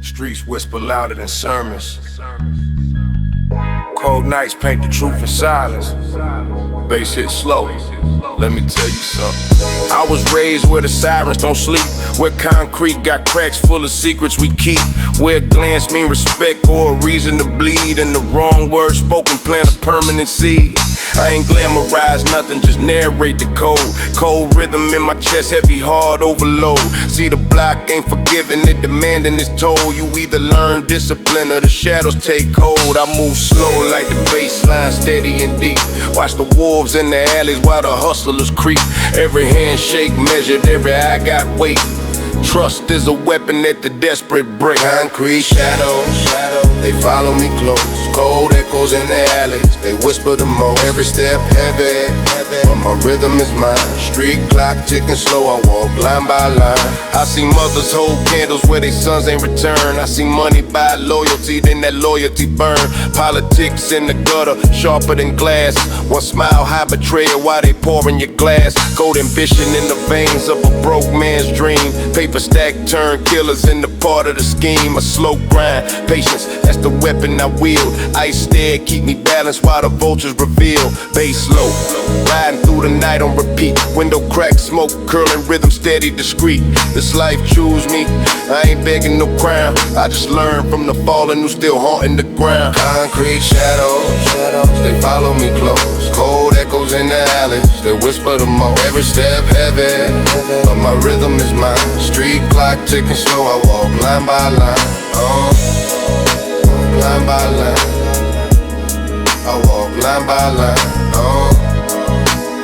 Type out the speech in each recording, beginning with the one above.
Streets whisper louder than sermons. Cold nights paint the truth in silence. Bass hit slow. Let me tell you something. I was raised where the sirens don't sleep, where concrete got cracks full of secrets we keep, where a glance mean respect or a reason to bleed, and the wrong word spoken plant a permanent seed. I ain't glamorize nothing, just narrate the code. Cold rhythm in my chest, heavy heart overload. See, the block ain't forgiving, it demanding its toll. You either learn discipline or the shadows take hold. I move slow like the baseline, steady and deep. Watch the wolves in the alleys while the hustlers creep. Every handshake measured, every eye got weight. Trust is a weapon that the desperate break. Concrete shadows, they follow me close. Cold echoes in the alleys, they whisper the most. Every step heavy, but my rhythm is mine. Street clock ticking slow, I walk line by line. I see mothers hold candles where their sons ain't return. I see money buy loyalty, then that loyalty burn. Politics in the gutter, sharper than glass. One smile hide betrayal while they pour in your glass. Cold ambition in the veins of a broke man's dream. Paper stack turn killers in the part of the scheme. A slow grind, patience, that's the weapon I wield. Ice stare, keep me balanced while the vultures reveal. Bass low, riding through the night on repeat. Window crack, smoke curling, rhythm steady, discreet. This life choose me, I ain't begging no crown. I just learned from the fallen who still haunting the ground. Concrete shadows, they follow me close. Cold echoes in the alleys, they whisper the most. Every step heavy, but my rhythm is mine. Street clock ticking slow, I walk line by line. Line by line, I walk line by line.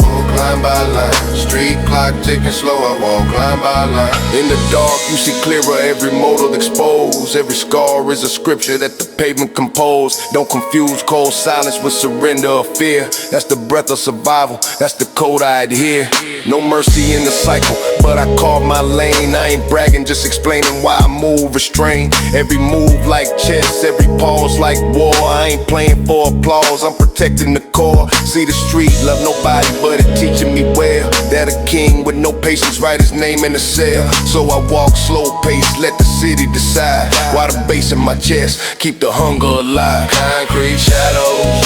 Walk line by line. Street clock ticking slow, I walk line by line. In the dark, you see clearer, every motive exposed. Every scar is a scripture that the pavement composed. Don't confuse cold silence with surrender or fear. That's the breath of survival, that's the code I adhere. No mercy in the cycle, but I carve my lane. I ain't bragging, just explaining why I move restrained. Every move like chess, every pause like war. I ain't playing for applause, I'm protecting the core. See the street, love nobody, but it teaching me well. That a king with no patience write his name in the cell. So I walk slow pace, let the city decide. While the bass in my chest, keep the hunger alive. Concrete shadows,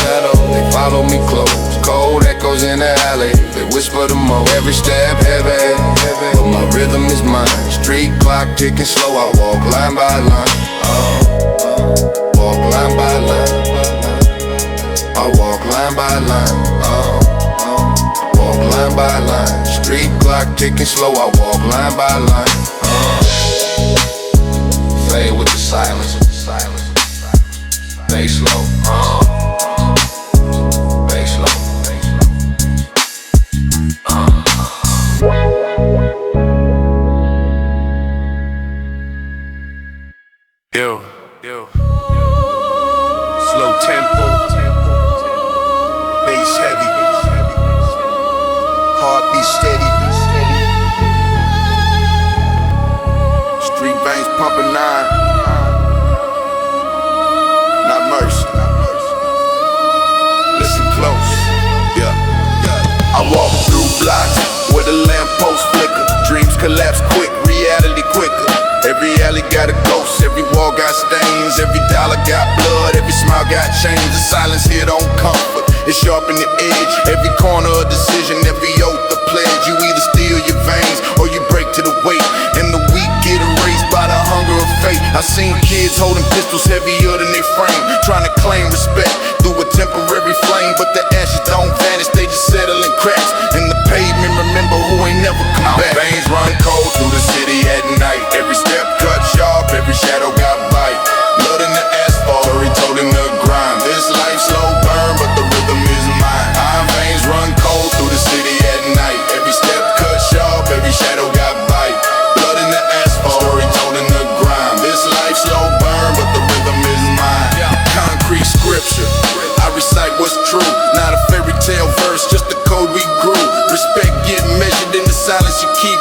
they follow me close. Cold echoes in the alley, they whisper the most. Every step heavy, but my rhythm is mine. Street clock ticking slow, I walk line by line. Walk line by line. I walk line by line. Walk line by line. Street clock ticking slow, I walk line by line. Fade with the silence. Stay slow. Stay slow. Yo. Slow tempo, bass heavy, heartbeat steady. Street veins pumping 9. Not mercy. Listen close. Yeah. I walk through blocks where the lamppost flicker. Dreams collapse quick, reality quicker. Every alley got a ghost, every wall got stains. Every dollar got blood, every smile got change. The silence here don't comfort, it sharpen the edge. Every corner a decision, every oath a pledge. You either steal your veins or you break to the weight. And the weak get erased by the hunger of fate. I seen kids holding pistols heavier than they frame, trying to claim respect through a temporary flame. But the ashes don't vanish, they just settle in cracks. And the pavement remember who ain't never come back. Veins run cold through the city at night. Every step cut sharp, every shadow got bite. Blood in the asphalt, story told in the grind. This life slow burn, but the rhythm is mine. Iron veins run cold through the city at night. Every step cut sharp, every shadow got bite. Blood in the asphalt, story told in the grind. This life slow burn, but the rhythm is mine. Concrete scripture, I recite what's true. Not a fairy tale verse, just the code we grew. Respect get measured in the silence you keep.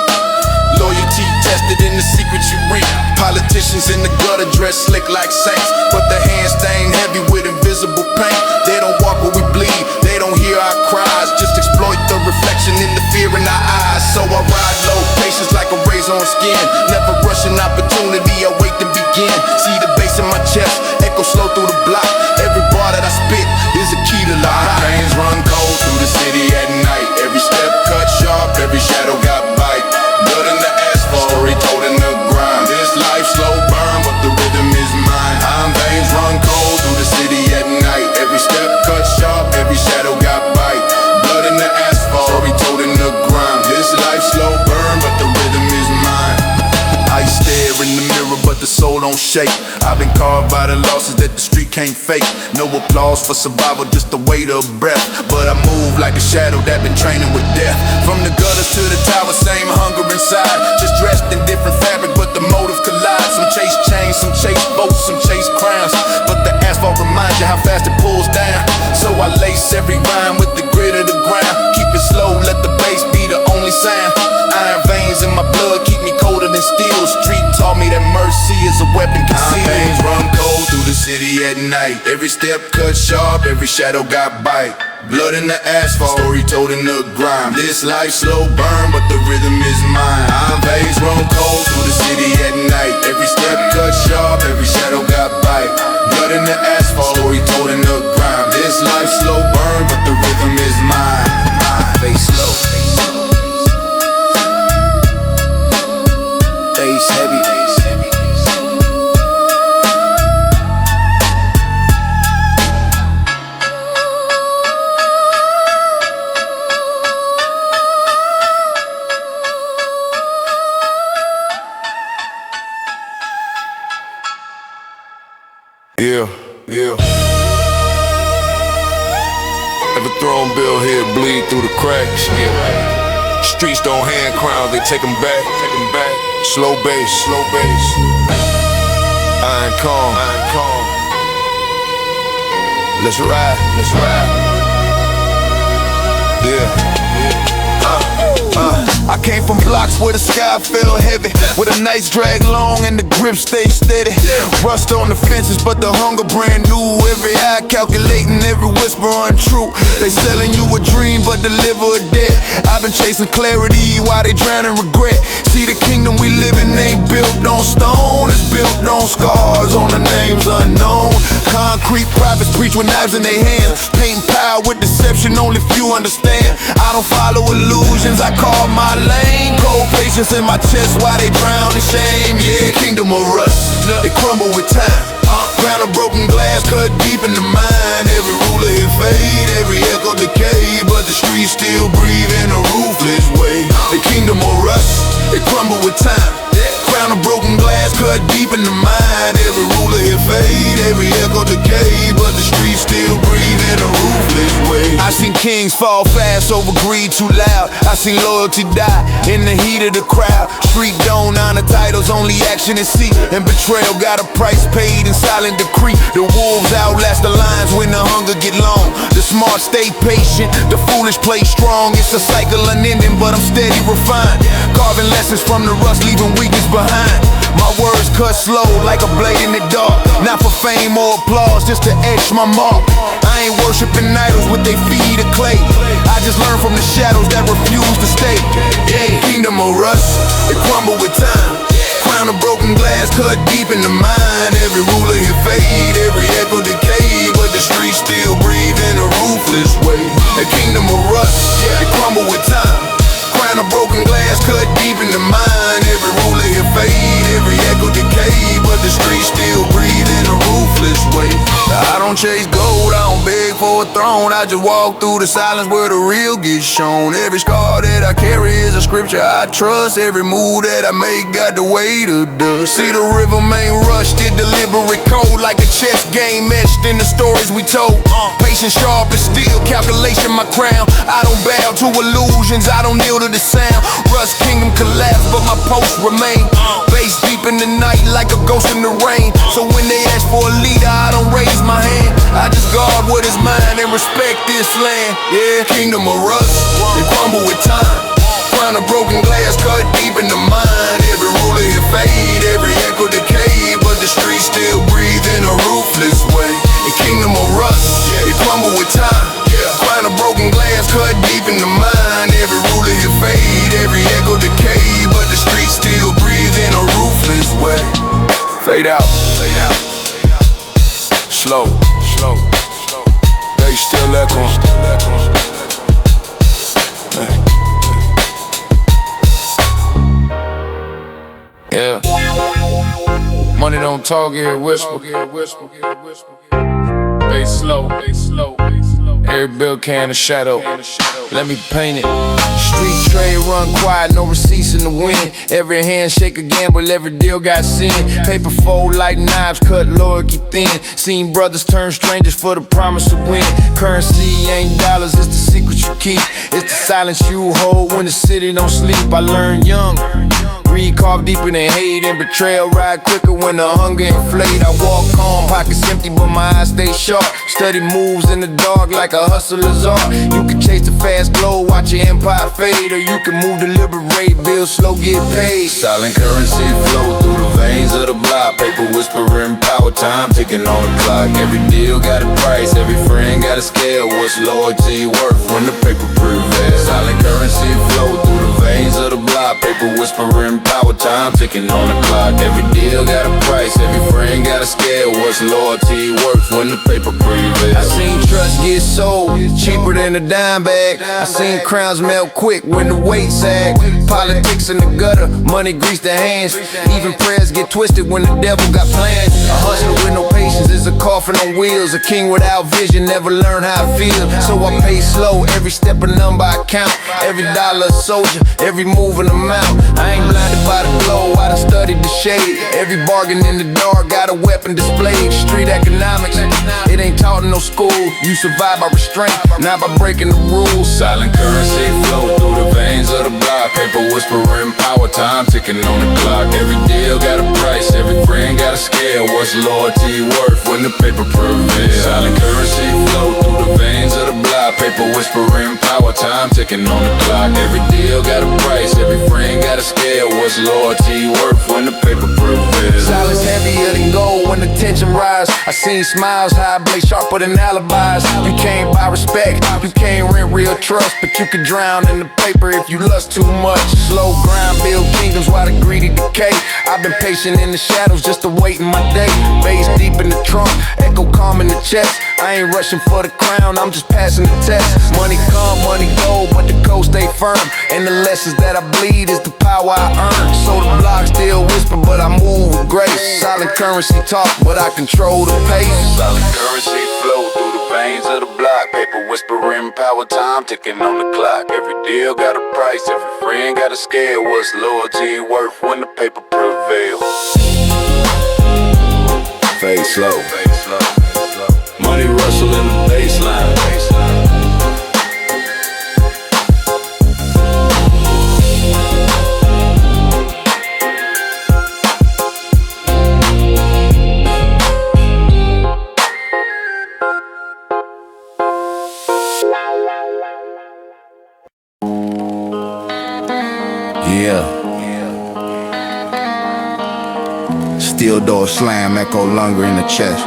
Loyalty tested in the secrets you reap. Politicians in the gutter dress slick like saints, but the hands stained heavy with invisible paint. They don't walk where we bleed, they don't hear our cries. Just exploit the reflection in the fear in our eyes. So I ride low, patient patience like a razor on skin. Never rushing opportunity, I wait to begin. See the bass in my chest, echo slow through the block. Every bar that I spit is a key to life. Veins run cold through the city at night. Every step cut sharp, every shadow got bite. Blood in the asphalt, story told in the grind. This life slow burn, but the rhythm is mine. Veins run cold through the city at night. Every step cut sharp, every shadow got bite. Blood in the asphalt, story told in the grind. This life slow burn, but the rhythm is mine. I stare in the mirror, but the soul don't shake. I've been carved by the losses that the street can't fake. No applause for survival, just the weight of breath. But I move like a shadow that been training with death. From the gutters to the tower, same hunger inside. Just dressed in different fabric, but the motive collides. Some chase chains, some chase boats, some chase crowns. But the asphalt reminds you how fast it pulls down. So I lace every rhyme with the grit of the ground. Keep it slow, let the bass be the only sound. Iron veins in my blood keep me colder than steel. Street taught me that mercy is a weapon concealed. Veins run cold through the city at night. Every step cut sharp, every shadow got bite. Blood in the asphalt, story told in the grime. This life slow burn, but the rhythm is mine. Veins run cold through the city at night. Every step cut sharp, every shadow got bite. Blood in the asphalt, story told in the grime. This life slow burn, but the rhythm is mine. Face slow, face heavy. Yeah. Ever thrown Bill here, bleed through the cracks? Yeah. Streets don't hand crowns, they take them back. Slow bass. Iron calm. Let's ride. Yeah. I came from blocks where the sky fell heavy, with a nice drag long and the grip stay steady. Rust on the fences, but the hunger brand new. Every eye calculating, every whisper untrue. They selling you a dream, but deliver a debt. I've been chasing clarity while they drown in regret. See, the kingdom we live in ain't built on stone, it's built on scars, on the names unknown. Concrete prophets preach with knives in their hands, painting power with deception, only few understand. I don't follow illusions, I call my lane. Cold patience in my chest while they drown in shame. Yeah, kingdom of rust, they crumble with time. Ground of broken glass cut deep in the mind. Every ruler here fade, every echo decay, but the streets still breathe in a ruthless way. The kingdom of rust, they crumble with time. Crown of broken glass cut deep in the mind. Every ruler here fade, every echo decay, but the streets still breathe in a ruthless way. I seen kings fall fast over greed too loud. I seen loyalty die in the heat of the crowd. Street don't honor titles, only action and seat. And betrayal got a price paid in silent decree. The wolves outlast the lions when the hunger get long. The smart stay patient, the foolish play strong. It's a cycle unending, but I'm steady refined. Carving lessons from the rust, leaving weakness behind. My words cut slow like a blade in the dark. Not for fame or applause, just to etch my mark. I ain't worshiping idols with they feet of clay. I just learn from the shadows that refuse to stay. Yeah, kingdom of rust, it crumble with time. Crown of broken glass cut deep in the mind. Every ruler here fade, every echo decay, but the streets still breathe in a ruthless way. The kingdom of rust, it crumble with time. Crown of broken glass cut deep in the mind. Every ruler here fade, every echo decay, but the streets still breathe in a ruthless way. I don't chase gold, I don't beg for a throne. I just walk through the silence where the real gets shown. Every scar that I carry is a scripture I trust. Every move that I make got the weight of dust. See, the rhythm ain't rushed, it deliberate cold, like a chess game meshed in the stories we told. Patience sharp as steel, calculation my crown. I don't bow to illusions, I don't kneel to the sound. Rust kingdom collapse, but my post remain. Bass deep in the night like a ghost in the rain. So when they ask for a leader, I don't raise my hand. I just guard what is mine and respect this land. Yeah, kingdom of rust, they crumble with time. Crown of broken glass cut deep in the mind. Every ruler here fade, every echo decay, but the streets still breathe in a ruthless way. The kingdom of rust, they crumble with time. Crown of broken glass cut deep in the mind. Every ruler here fade, every echo decay, but the Laid out. Slow. They still echoing. Yeah. Money don't talk, here whisper. Bass slow. Every bill can a shadow. Let me paint it. Street trade run quiet, no receipts in the wind. Every handshake a gamble, every deal got sin. Paper fold like knives, cut loyalty thin. Seen brothers turn strangers for the promise to win. Currency ain't dollars, it's the secret you keep. It's the silence you hold when the city don't sleep. I learned young. Greed carved deeper than hate and betrayal. Ride quicker when the hunger inflate. I walk calm, pockets empty but my eyes stay sharp. Study moves in the dark like a hustler's art. You can chase the fast glow, watch your empire fade, or you can move deliberate, build slow, get paid. Silent currency flow through the veins of the block. Paper whispering, power time ticking on the clock. Every deal got a price, every friend got a scale. What's loyalty worth when the paper prevails? Silent currency flow through the veins of the block. Paper whispering, power time ticking on the clock. Every deal got a price, every friend got a scale. What's loyalty worth when the paper prevails? I seen trust get sold cheaper than a dime bag. I seen crowns melt quick when the weight sag. Politics in the gutter, money grease the hands. Even prayers get twisted when the devil got plans. A hustler with no patience is a coffin on wheels. A king without vision never learn how I feel. So I pay slow, every step a number I count. Every dollar a soldier, every move an amount. I ain't blinded by the glow, I done studied the shade. Every bargain in the dark got a weapon displayed. Street economics, it ain't taught in no school. You survive by restraint, not by breaking the rules. Silent currency flow through the veins of the block. Paper whispering, power time ticking on the clock. Every deal got a price, every friend got a scale. What's loyalty worth when the paper prevails? Silent currency flow through the veins of the block. Paper whispering, power time ticking on the clock. Every deal got a price, every friend got a scale. What's loyalty worth when the paper prevails? Silence heavier than gold when the tension rise. I seen smiles high, blade sharper than alibis. You can't buy respect, you can't rent real trust, but you can drown in the paper if you lust too much. Slow grind, build kingdoms while the greedy decay. I've been patient in the shadows just awaiting my day. Bass deep in the trunk, echo calm in the chest. I ain't rushing for the crown, I'm just passing the test. Money come, money go, but the code stay firm. And the lessons that I bleed is the power I earn. So the block still whisper, but I move with grace. Silent currency talk, but I control the pace. Silent currency flow through the veins of the block. Paper whispering, power time ticking on the clock. Every deal got a price, every friend got a scale. What's loyalty worth when the paper prevails? Fade slow. Money rustle in the baseline. Yeah. Steel door slam, echo longer in the chest.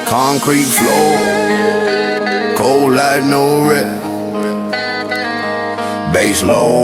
Concrete floor, cold like no rep. Bass low,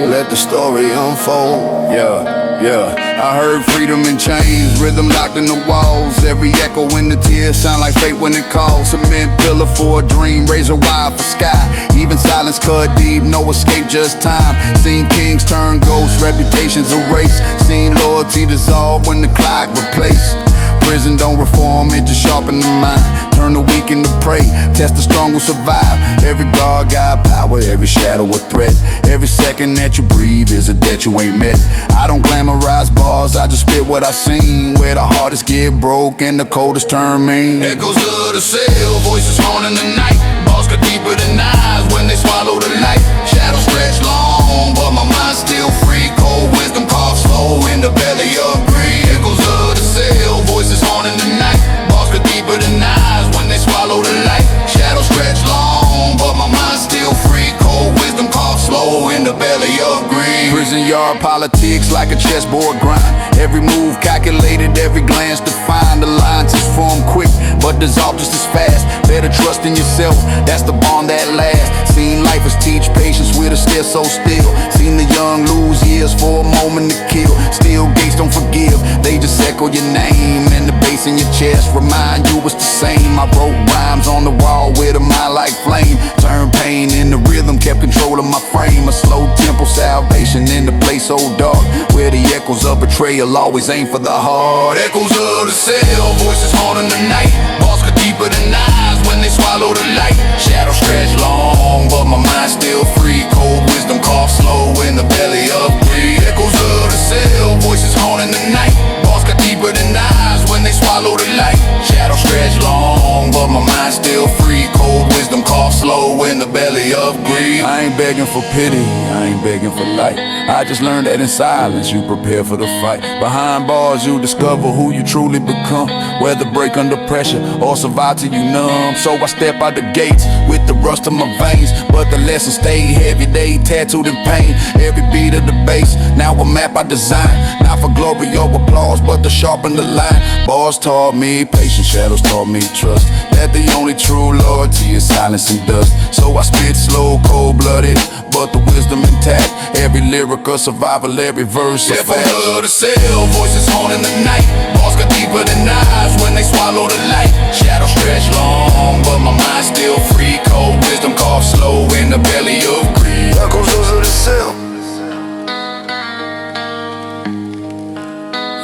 let the story unfold. Yeah, I heard freedom in chains, rhythm locked in the walls. Every echo in the tears sound like fate when it calls. Cement pillar for a dream, razor wire for sky. Even silence cut deep, no escape, just time. Seen kings turn ghosts, reputations erased. Seen loyalty dissolve when the clock replaced. Prison don't reform, it just sharpen the mind. Turn the weak into prey, test the strong will survive. Every guard got power, every shadow a threat. Every second that you breathe is a debt you ain't met. I don't glamorize bars, I just spit what I seen. Where the hardest get broke and the coldest turn mean. Echoes of the cell, voices haunting the night. Bars cut deeper than knives when they swallow the light. Shadows stretch long, but my mind's still free. Cold wisdom carved slow in the belly of greed. Echoes of the cell, voices haunting the night. Bars cut deeper than knives when they swallow the light. Shadows stretch long, but my mind's still free. Cold wisdom carved slow in the belly of greed. Prison yard politics like a chessboard grind. Every move calculated, every glance defined. Alliances form quick, but dissolve just as fast. Better trust in yourself, that's the bond that lasts. Seen lifers teach patience with a stare so still. Seen the young lose years just for a moment to kill. Still gates don't forgive, they just echo your name. And the bass in your chest remind you it's the same. I wrote rhymes on the wall with a mind like flame. Turned pain into rhythm, kept control of my frame. A slow tempo salvation in the place so dark, where the echoes of betrayal always aim for the heart. Echoes of the cell, voices haunting the night. Bars cut deeper than eyes when they swallow the light. Shadows stretch long, but my mind's still free. Cold wisdom cough slow in the belly of greed. Echoes of the cell, voices haunting the night. Bars cut deeper than eyes when they swallow the light. Shadows stretch long, but my mind's still free. Cold wisdom cough slow in the belly of greed. I ain't begging for pity, I ain't begging for light. I just learned that in silence you prepare for the fight. Behind bars you discover who you truly become, whether break under pressure or survive till you numb. So I step out the gates with the rust in my veins, but the lessons stay heavy, they tattooed in pain. Every beat of the bass, now a map I design, not for glory or applause, but to sharpen the line. Bars taught me patience, shadows taught me trust, that the only true loyalty is silence and dust. So I spit slow, cold-blooded, but the wisdom intact. Every lyric a survival, every verse a fact. Echoes of the cell, voices haunting the night. Bars cut deeper than eyes when they swallow the light. Shadows stretch long, but my mind's still free. Cold wisdom cough slow in the belly of greed. Echoes of the cell,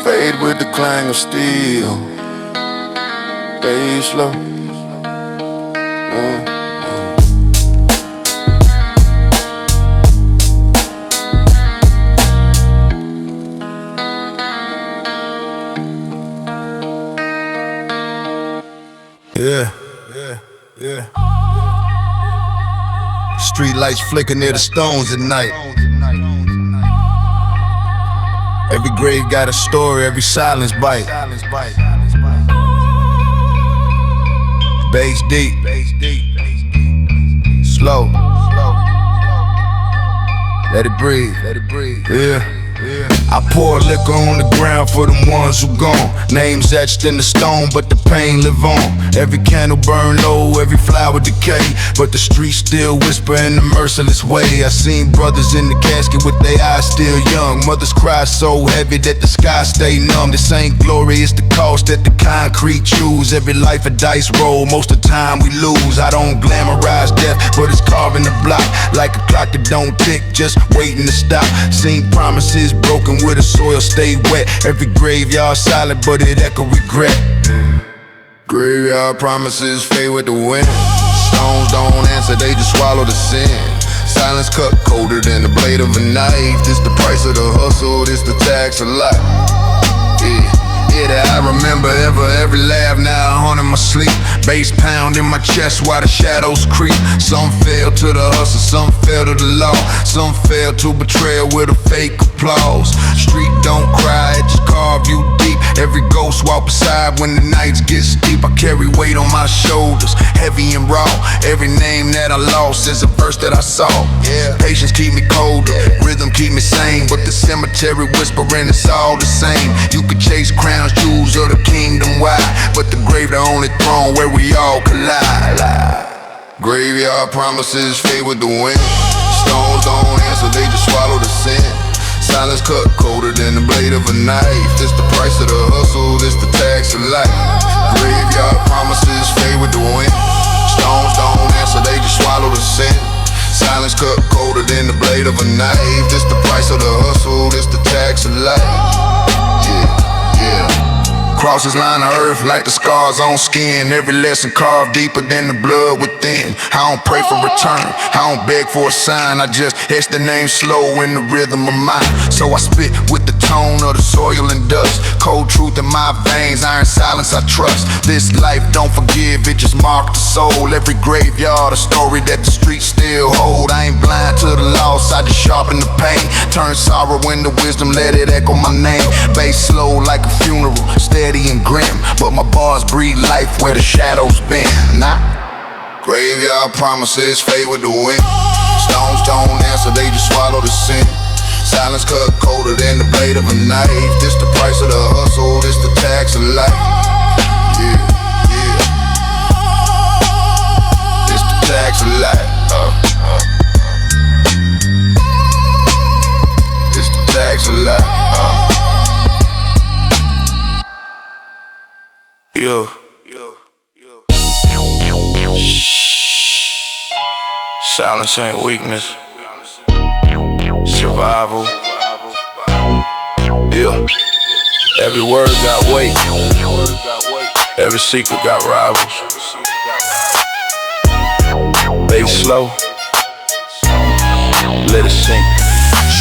fade with the clang of steel. Fade slow. Yeah. Street lights flicker near the stones at night. Every grave got a story, every silence bite. Bass deep, slow. Let it breathe. Yeah. I pour liquor on the ground for them ones who gone. Names etched in the stone, but the pain live on. Every candle burn low, every flower decay, but the streets still whisper in a merciless way. I seen brothers in the casket with their eyes still young. Mothers cry so heavy that the sky stay numb. This ain't glory, it's the cost that the concrete choose. Every life a dice roll, most of the time we lose. I don't glamorize death, but it's carving the block like a clock that don't tick, just waiting to stop. Seen promises broken where the soil stay wet. Every graveyard silent, but it echo regret. Graveyard promises fade with the wind. Stones don't answer, they just swallow the sin. Silence cut colder than the blade of a knife. This the price of the hustle, this the tax of life. Yeah, that I remember every laugh now haunting my sleep. Bass pound in my chest while the shadows creep. Some fell to the hustle, some fell to the law. Some fell to betrayal with a fake applause. Street don't cry, it just carve you deep. Every ghost walk beside when the nights get steep. I carry weight on my shoulders, heavy and raw. Every name that I lost is a verse that I saw. Yeah, patience keep me colder, rhythm keep me sane, but the cemetery whispering it's all the same. You could chase crowns, jewels of the kingdom wide, but the grave the only throne where we all collide. Graveyard promises fade with the wind. Stones don't answer, they just swallow the sin. Silence cut colder than the blade of a knife. This the price of the hustle, this the tax of life. Graveyard promises fade with the wind. Stones don't answer, they just swallow the sin. Silence cut colder than the blade of a knife. This the price of the hustle, this the tax of life. Yeah. Crosses line the earth like the scars on skin. Every lesson carved deeper than the blood within. I don't pray for return, I don't beg for a sign. I just etch the name slow in the rhythm of mine. So I spit with the tone of the soil and dust. Cold truth in my veins, iron silence I trust. This life don't forgive, it just marked the soul. Every graveyard a story that the streets still hold. I ain't blind to the loss, I just sharpen the pain. Turn sorrow into wisdom, let it echo my name. Bass slow like a funeral, steady and grim, but my bars breathe life where the shadows been. Graveyard promises fade with the wind. Stones don't answer, they just swallow the sin. Silence cut colder than the blade of a knife. This the price of the hustle, this the tax of life. Yeah. This the tax of life. This the Thanks a lot. Yo. Silence ain't weakness. Survival. Yeah. Every word got weight. Every secret got rivals. Baby, slow. Let it sink.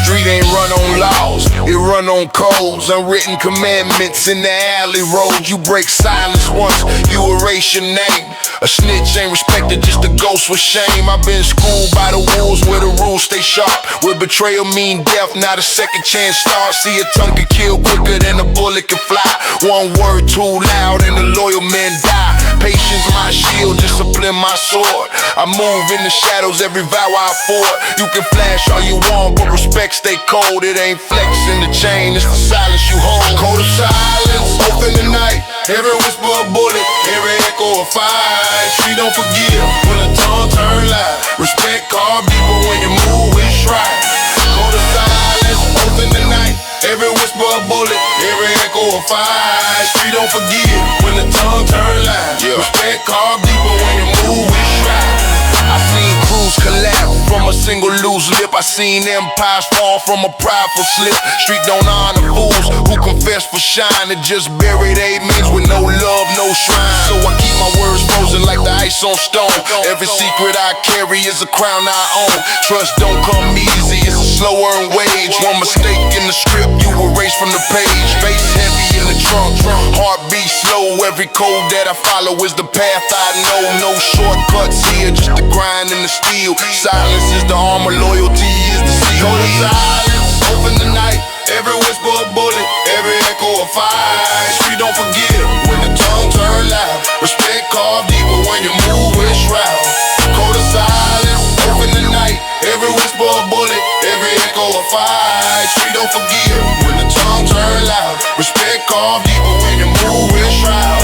Street ain't run on laws, it run on codes. Unwritten commandments in the alley road. You break silence once, you erase your name. A snitch ain't respected, just a ghost with shame. I've been schooled by the wolves where the rules stay sharp. Where betrayal mean death, not a second chance start. See, a tongue can kill quicker than a bullet can fly. One word too loud and the loyal men die. Patience my shield, discipline my sword. I move in the shadows, every vow I afford. You can flash all you want, but respect stay cold. It ain't flexing the chain, it's the silence you hold. Cold of silence, open the night. Every whisper a bullet, every echo a fight. Street don't forgive when the tongue turn loud. Respect carve deeper when you move with stride. Cold of silence, open the night. Every whisper a bullet, every echo a fight. Street don't forgive when the tongue turn loud. Respect carve deeper when you move with stride. I seen crews collapse from a single loose lip. I seen empires fall from a prideful slip. Street don't honor fools who confess for shine and just bury their means with no love, no shrine. So I keep my words frozen like the ice on stone. Every secret I carry is a crown I own. Trust don't come easy, it's a slow earned wage. One mistake in the script, you erase from the page. Bass heavy in the trunk, heartbeat slow. Every code that I follow is the path I know. No shortcuts here, just the grind and the steel. Silence is the armor, loyalty is the seal. Cold of silence, open the night. Every whisper a bullet, every echo a fight. Street don't forgive when the tongue turn loud. Respect carve deeper when you move with shroud. Cold of silence, open the night. Every whisper a bullet, every echo a fight. Street don't forgive when the tongue turn loud. Respect carve deeper when you move with shroud.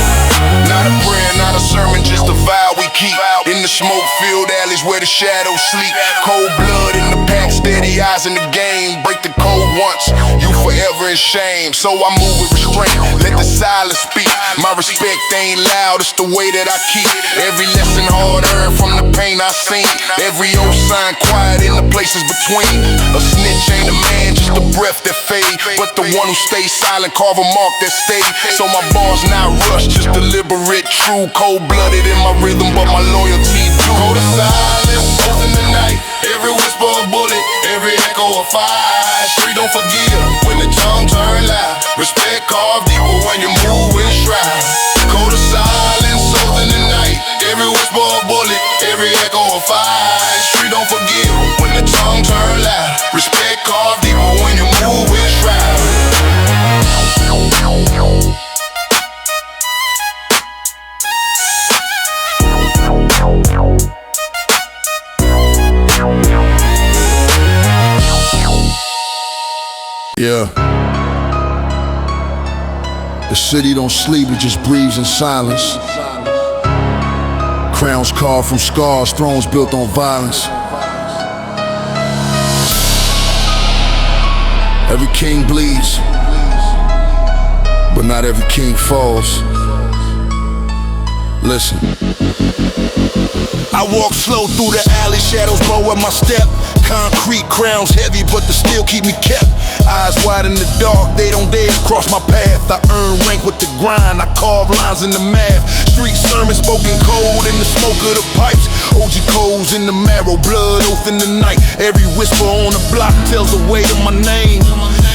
Not a prayer, not a sermon, just a vow we keep. In the smoke-filled alleys where the shadows sleep. Cold blood in the pack, steady eyes in the game. Break the code once, you forever in shame. So I move with restraint, let the silence speak. My respect ain't loud, it's the way that I keep. Every lesson hard earned from the pain I seen. Every old sign quiet in the places between. A snitch ain't a man, just a breath that fade. But the one who stays silent carve a mark that stay. So my bars not rushed, just deliberate, true. Cold-blooded in my rhythm, but my loyalty too. Cold of silence, open the night. Every whisper a bullet, every echo a fight. Street don't forgive when the tongue turn loud. Respect carve deeper when you move with stride. Cold of silence, open the night. Every whisper a bullet, every echo a fight. Street don't forgive when the tongue turn loud. Respect carve deeper when you move with stride. Yeah. The city don't sleep, it just breathes in silence. Crowns carved from scars, thrones built on violence. Every king bleeds, but not every king falls. Listen. I walk slow through the alley, shadows bow at my step. Concrete crowns heavy, but they still keep me kept. Eyes wide in the dark, they don't dare cross my path. I earn rank with the grind, I carve lines in the math. Street sermons spoken cold in the smoke of the pipes. OG codes in the marrow, blood oath in the night. Every whisper on the block tells the weight of my name.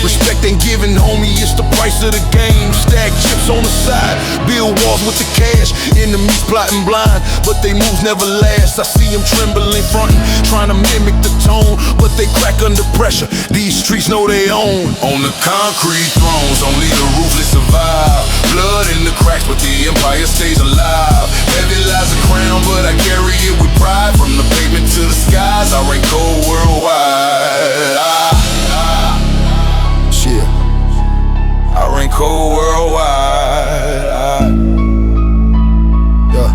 Respect ain't given, homie, it's the price of the game. Stack chips on the side, build walls with the cash. Enemies plotting blind, but they moves never last. I see them trembling frontin', trying to mimic the tone, but they crack under pressure. These streets know they own. On the concrete thrones, only the ruthless survive. Blood in the cracks, but the empire stays alive. Heavy lies a crown, but I carry it with pride. From the pavement to the skies, I reign cold worldwide. Shit, I reign cold worldwide. Yeah.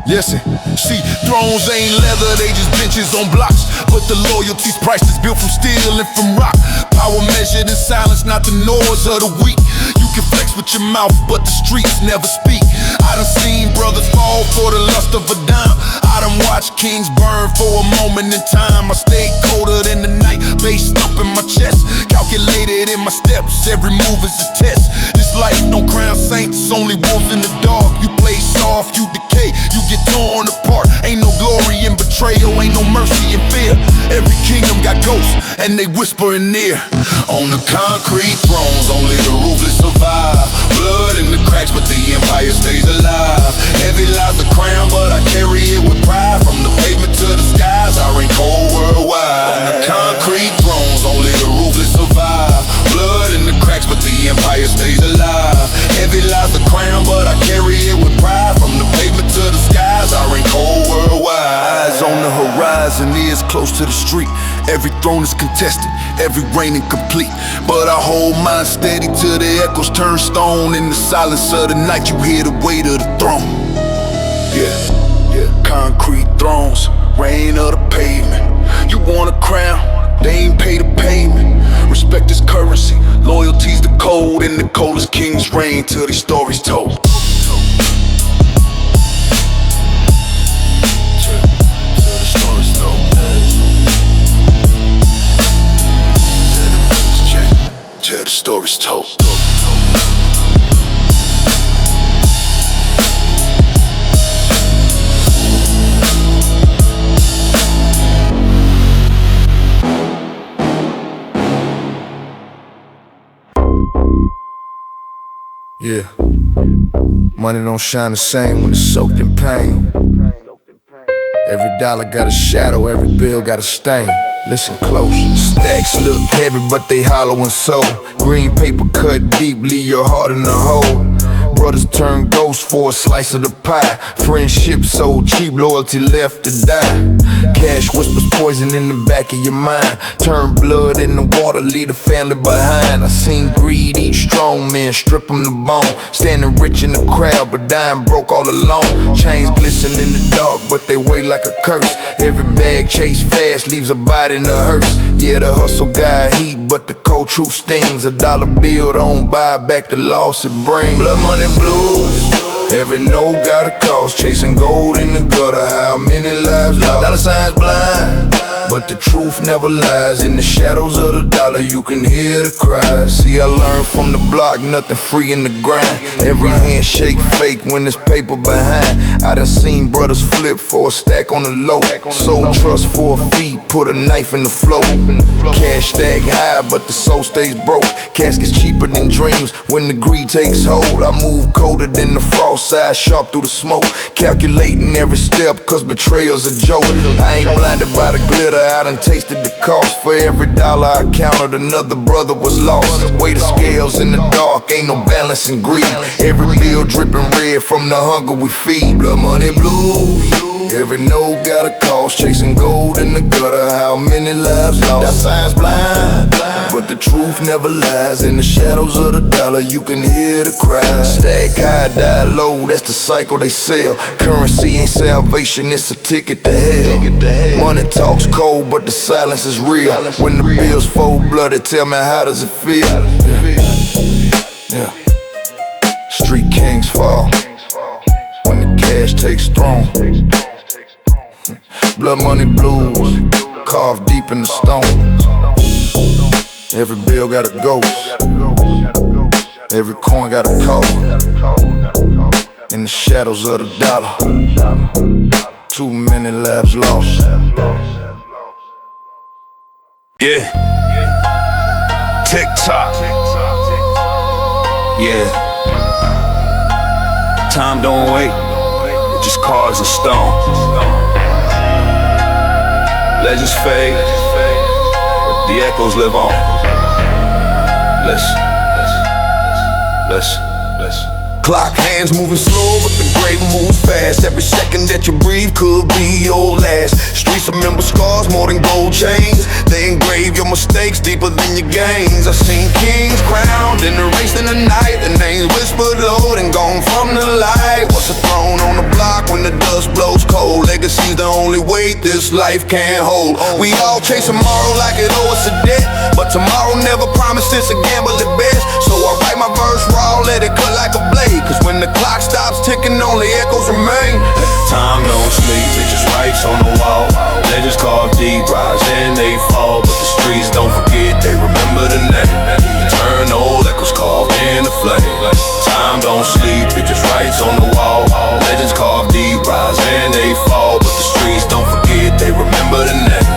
Listen, see, throne thrones ain't leather, they just benches on blocks. But the loyalty's priceless, built from steel and from rock. Power measured in silence, not the noise of the weak. You can flex with your mouth, but the streets never speak. I done seen brothers fall for the lust of a dime. I done watched kings burn for a moment in time. I stayed colder than the night, bass thumping my chest. Calculated in my steps, every move is a test. This life don't crown saints, only wolves in the dark. You play soft, you decay, you get torn apart. Ain't no glory in betrayal, ain't no mercy in fear. Every kingdom got ghosts, and they whisper in ear. On the concrete thrones, only the ruthless survive. Blood in the cracks, but the empire stays alive. Heavy lies the crown, but I carry it with pride. From the pavement to the skies, I reign cold worldwide. On the concrete thrones, only the ruthless survive. Blood in the cracks, but the empire stays alive. Heavy lies the crown, but I carry it with pride. From the pavement to the skies, I reign cold worldwide. Eyes on the horizon, ears close to the street. Every throne is contested, every reign incomplete. But I hold mine steady till the echoes turn stone. In the silence of the night, you hear the weight of the throne. Yeah, concrete thrones, reign of the pavement. You want a crown, they ain't pay the payment. Respect is currency, loyalty's the code. And the coldest kings reign till these stories told. Till the story's told. Yeah, money don't shine the same when it's soaked in pain. Every dollar got a shadow, every bill got a stain. Listen close. Stacks look heavy, but they hollow and soul. Green paper cut deep, leave your heart in the hole. Brothers turn ghosts for a slice of the pie. Friendship so cheap, loyalty left to die. Cash whispers poison in the back of your mind. Turn blood in the water, leave the family behind. I seen greed eat strong men, strip them the bone. Standing rich in the crowd, but dying broke all alone. Chains glisten in the dark, but they weigh like a curse. Every bag chased fast, leaves a body in a hearse. Yeah, the hustle got heat, but the cold truth stings. A dollar bill don't buy back the loss it brings. Blood money blues, every note got a cost. Chasing gold in the gutter, how many lives lost? Dollar signs blind, but the truth never lies. In the shadows of the dollar, you can hear the cries. See, I learned from the block, nothing free in the grind. Every handshake fake when there's paper behind. I done seen brothers flip for a stack on the low. Sold trust for a fee, put a knife in the flow. Cash stack high, but the soul stays broke. Caskets cheaper than dreams when the greed takes hold. I move colder than the frost, side sharp through the smoke. Calculating every step, cause betrayal's a joke. I ain't blinded by the glitter, I done tasted the cost. For every dollar I counted, another brother was lost. Weigh the scales in the dark, ain't no balance in greed. Every bill dripping red from the hunger we feed. Blood money blues, every note got a cost. Chasing gold in the gutter, how many lives lost? That signs blind, but the truth never lies. In the shadows of the dollar, you can hear the cries. Stack high, die low, that's the cycle they sell. Currency ain't salvation, it's a ticket to hell. Money talks cold, but the silence is real. When the bills full-blooded, tell me how does it feel? Yeah. Street kings fall when the cash takes throne. Blood money blues, carved deep in the stone. Every bill got a ghost, every coin got a cost. In the shadows of the dollar, too many lives lost. Yeah. TikTok. Yeah. Time don't wait, it just carves in stone. Legends fade, but the echoes live on. Listen. Clock hands moving slow, but the grave moves fast. Every second that you breathe could be your last. Streets remember scars more than gold chains. They engrave your mistakes deeper than your gains. I've seen kings crowned and erased in the night. The names whispered low and gone from the light. What's a throne on the block when the dust blows cold? Legacy's the only weight this life can't hold. We all chase tomorrow like it owe us a debt, but tomorrow never promised, it's a gamble at best. So I write my verse raw, let it cut like a blade. Cause when the clock stops ticking, only echoes remain. Time don't sleep, it just writes on the wall. Legends carve deep, rise and they fall. But the streets don't forget, they remember the name. Eternal echoes carved in the flame. Time don't sleep, it just writes on the wall. Legends carve deep, rise and they fall. But the streets don't forget, they remember the name.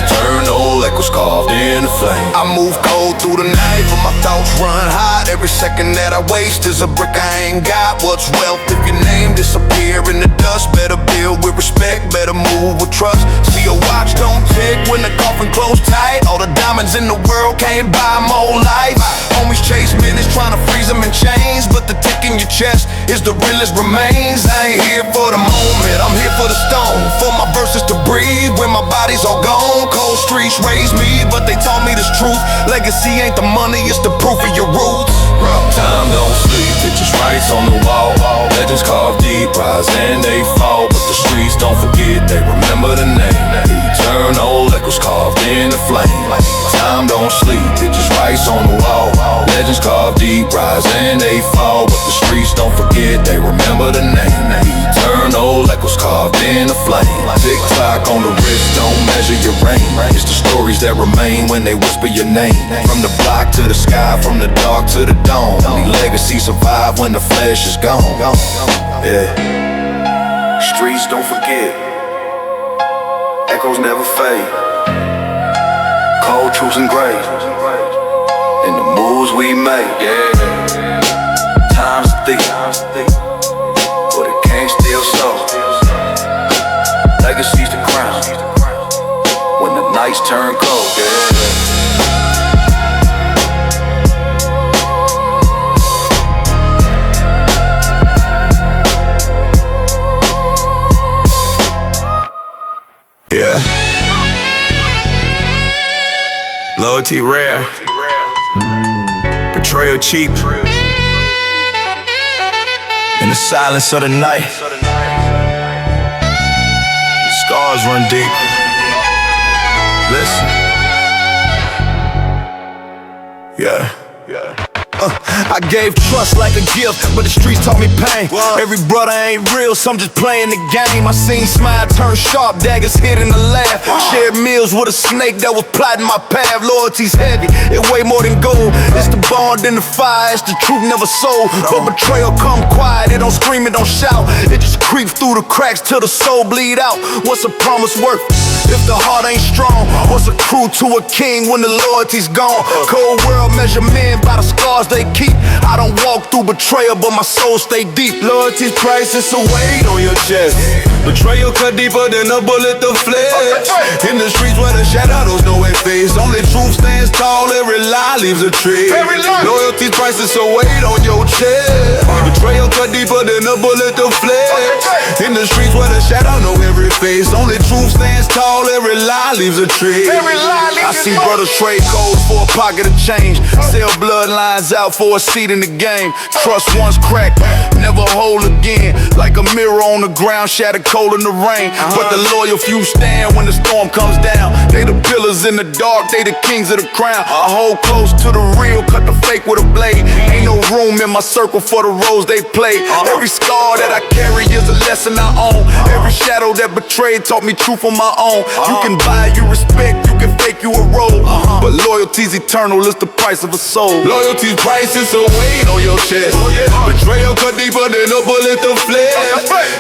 Eternal echoes carved in the flame. I move cold through the night, but my thoughts run hot. Every second that I waste is a brick I ain't got. What's wealth if your name disappear in the dust? Better build with respect, better move with trust. See a watch don't tick when the coffin closed tight. All the diamonds in the world can't buy more life. Homies chase minutes trying to freeze them in chains, but the tick in your chest is the realest remains. I ain't here for the moment, I'm here for the stone. For my verses to breathe when my body's all gone. Cold streets raised me, but they taught me this truth. Legacy ain't the money, it's the proof of your roots. Time don't sleep, it just writes on the wall. Legends carve deep, rise and they fall. But the streets don't forget, they remember the name. Eternal echoes carved in the flame. Time don't sleep, it just writes on the wall. Legends carve deep, rise and they fall. But the streets don't forget, they remember the name. Eternal echoes carved in the flame. Tick tock on the wrist, don't measure your reign. It's the stories that remain when they whisper your name. From the block to the sky, from the dark to the dawn. Only legacy survive when the flesh is gone. Yeah. Streets don't forget, echoes never fade. Cold truths engraved in the moves we make. Yeah. Time's a thief, but it can't steal soul. Legacy's the crown when the nights turn cold. Yeah. Yeah. Loyalty rare, betrayal cheap. In the silence of the night, scars run deep. Listen. Yeah. I gave trust like a gift, but the streets taught me pain. Every brother ain't real, so I'm just playing the game. I seen smile turn sharp, daggers hit in the laugh. Shared meals with a snake that was plotting my path. Loyalty's heavy, it weigh more than gold. It's the bond in the fire, it's the truth never sold. But betrayal come quiet, it don't scream, it don't shout. It just creeps through the cracks till the soul bleed out. What's a promise worth if the heart ain't strong? What's a crew to a king when the loyalty's gone? Cold world measure men by the scars they keep. I don't walk through betrayal, but my soul stay deep. Loyalty's price is a weight on your chest. Betrayal cut deeper than a bullet to flesh. In the streets where the shadows know it face, only truth stands tall, every lie leaves a trace. Loyalty's price is a weight on your chest. Betrayal cut deeper than a bullet to flesh. In the streets where the shadow know every face, only truth stands tall, every lie leaves a trace. I see brothers trade codes for a pocket of change, sell bloodlines out for a seat in the game. Trust once cracked, never whole again. Like a mirror on the ground, shattered cold in the rain. But the loyal few stand when the storm comes down. They the pillars in the dark, they the kings of the crown. I hold close to the real, cut the fake with a blade. Ain't no room in my circle for the roles they play. Every scar that I carry is a lesson I own. Every shadow that betrayed taught me truth on my own. You can buy you respect, you can fake you a role, but loyalty's eternal, it's the price of a soul. Loyalty's price is a weight on your chest. Betrayal cut deeper than a bullet to flesh.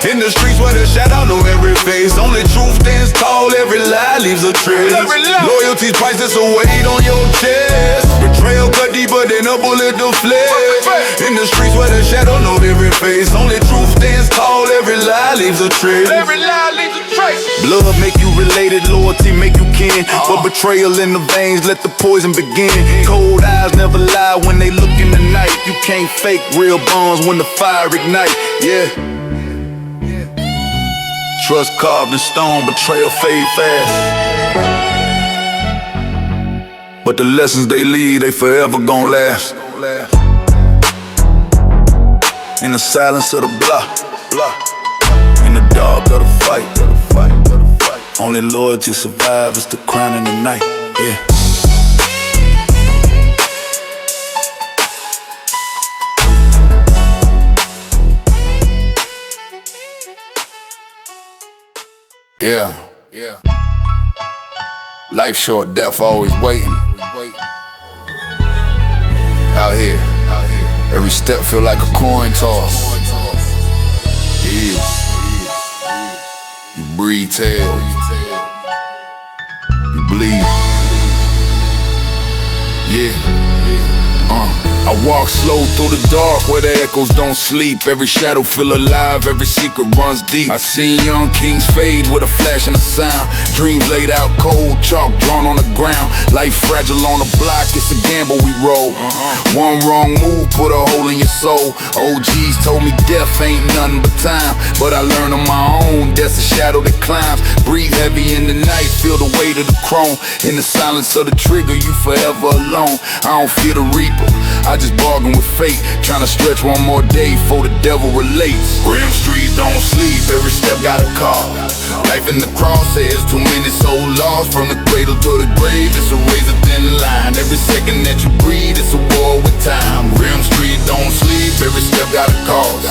In the streets where the shadow know every face, only truth stands tall, every lie leaves a trace. Loyalty's price is a weight on your chest. Betrayal cut deeper than a bullet to flesh. In the streets where the shadow know every face, only truth stands tall, every lie leaves a trace. Blood make you related, loyalty make you kin. But betrayal in the veins, let the poison begin. Cold eyes never lie when they look in the night. You can't fake real bonds when the fire ignite. Yeah. Trust carved in stone, betrayal fade fast. But the lessons they leave, they forever gon' last. In the silence of the block, in the dark of the fight. Only loyalty survives, it's the crown in the night. Yeah. Yeah. Life short, death always waiting. Out here, every step feel like a coin toss. Yeah. You breathe hell, you bleed. Yeah. I walk slow through the dark where the echoes don't sleep. Every shadow feel alive, every secret runs deep. I seen young kings fade with a flash and a sound. Dreams laid out cold, chalk drawn on the ground. Life fragile on the block, it's a gamble we roll. One wrong move put a hole in your soul. OGs told me death ain't nothing but time, but I learned on my own, that's a shadow that climbs. Breathe heavy in the night, feel the weight of the chrome. In the silence of the trigger, you forever alone. I don't fear the reaper, I just bargain with fate, tryna stretch one more day before the devil relates. Grim streets don't sleep, every step got a call. Life in the crosshairs, too many soul lost. From the cradle to the grave, it's a razor thin line. Every second that you breathe, it's a war with time. Grim streets don't sleep, every step got a cause.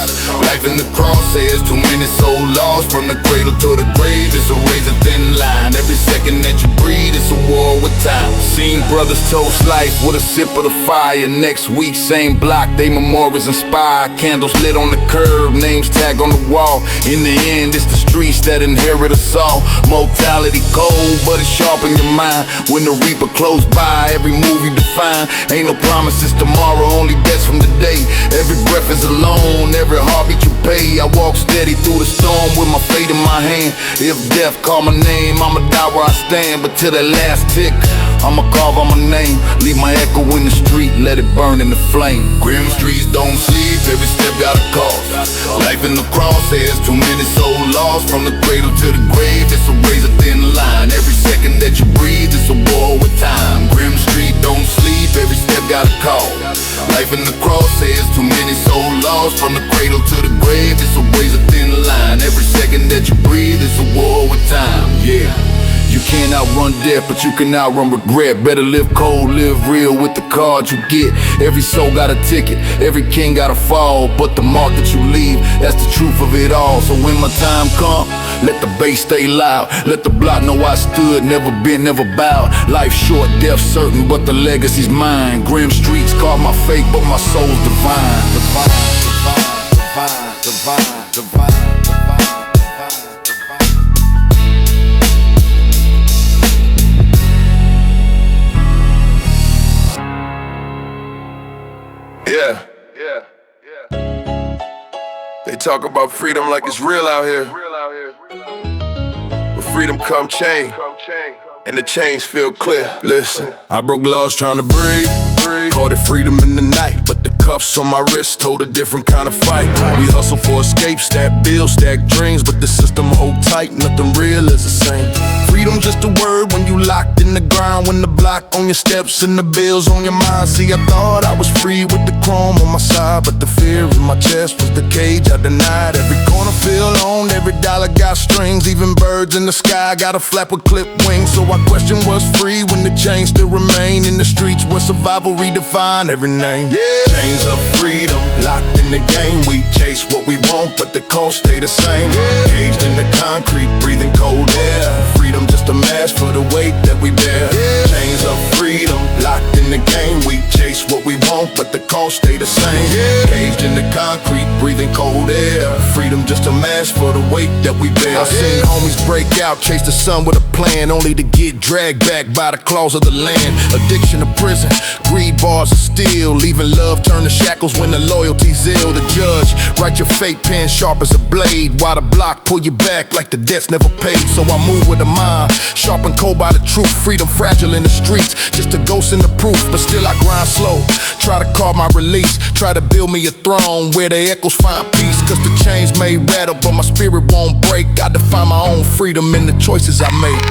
Life in the crosshairs, too many soul lost. From the cradle to the grave, it's a razor thin line. Every second that you breathe, it's a war with time. Seen brothers toast life with a sip of the fire. Next week, same block, they memorials inspire. Candles lit on the curb, names tagged on the wall. In the end, it's the streets that inherit us all. Mortality cold, but it's sharp in your mind. When the reaper close by, every move you define. Ain't no promises tomorrow, only deaths from today. Every breath is alone, every heartbeat you pay. I walk steady through the storm with my fate in my hand. If death call my name, I'ma die where I stand. But till that last tick, I'ma carve on my name. Leave my echo in the street, let it burn in the flame. Grim streets don't sleep, every step got a cause. Life in the crosshairs, too many soul lost. From the cradle to the grave, it's a razor thin line. Every second that you breathe, it's a war with time. Grim street don't sleep, every step got a cause. Life in the crosshairs, too many soul lost. From the cradle to the grave, it's a razor thin line. Every second that you breathe, it's a war with time. Yeah. You can't outrun death, but you can outrun regret. Better live cold, live real with the cards you get. Every soul got a ticket, every king got a fall. But the mark that you leave, that's the truth of it all. So when my time come, let the bass stay loud. Let the block know I stood, never been, never bowed. Life short, death certain, but the legacy's mine. Grim streets call my fate, but my soul's divine. Divine, divine, divine, divine, divine. Yeah. They talk about freedom like it's real out here. But freedom come chain, and the chains feel clear. Listen, I broke laws trying to breathe. Called it freedom in the night, but the cuffs on my wrist told a different kind of fight. We hustle for escape, stack bills, stack dreams, but the system hold tight, nothing real is the same. Freedom just a word when you locked in the ground. When the block on your steps and the bills on your mind. See, I thought I was free with the chrome on my side, but the fear in my chest was the cage I denied. Every corner feel on, every dollar got strings. Even birds in the sky got a flap with clipped wings. So I question what's free when the chains still remain. In the streets where survival redefine every name. Yeah. Chains of freedom, locked in the game. We chase what we want, but the cost stay the same. Caged in the concrete, breathing cold air. Freedom just a mask for the weight that we bear. Chains of freedom, locked in the game. We chase what we want, want, but the cost stay the same. Caged in the concrete, breathing cold air. Freedom just a mask for the weight that we bear. I've seen homies break out, chase the sun with a plan, only to get dragged back by the claws of the land. Addiction to prison, greed bars of steel, leaving love turn to shackles when the loyalty's ill. The judge write your fate pen sharp as a blade, while the block pull you back like the debt's never paid. So I move with a mind, sharp and cold by the truth. Freedom fragile in the streets, just a ghost in the proof. But still I grind slow, try to carve my release, try to build me a throne where the echoes find peace. Cause the chains may rattle, but my spirit won't break. I define my own freedom in the choices I make.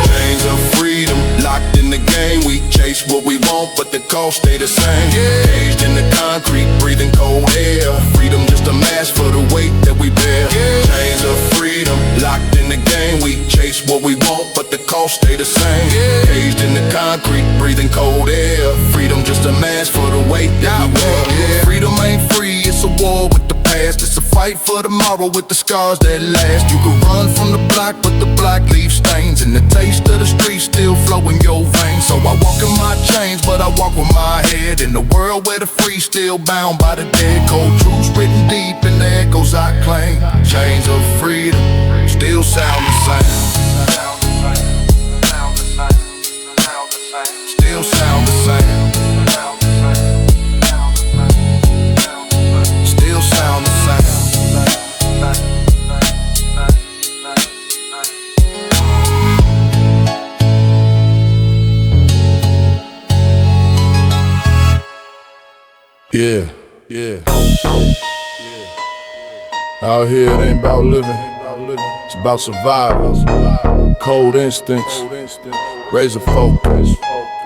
Chains of freedom, locked in the game. We chase what we want, but the cost stay the same. Caged in the concrete, breathing cold air. Freedom just a mask for the weight that we bear. Chains of freedom, locked in the game. We chase what we want, but the cost stay the same. Caged in the concrete, breathing cold air. Freedom just a mask for the weight that we wear. Freedom ain't free, it's a war with the past. It's a fight for tomorrow with the scars that last. You can run from the block, but the block leaves stains, and the taste of the street still flow in your veins. So I walk in my chains, but I walk with my head in the world where the free still bound by the dead. Cold truths written deep in the echoes I claim. Chains of freedom still sound the same. Still sound the same. Still sound the same. Yeah, yeah. Out here it ain't about living, it's about survival. Cold instincts, razor focus.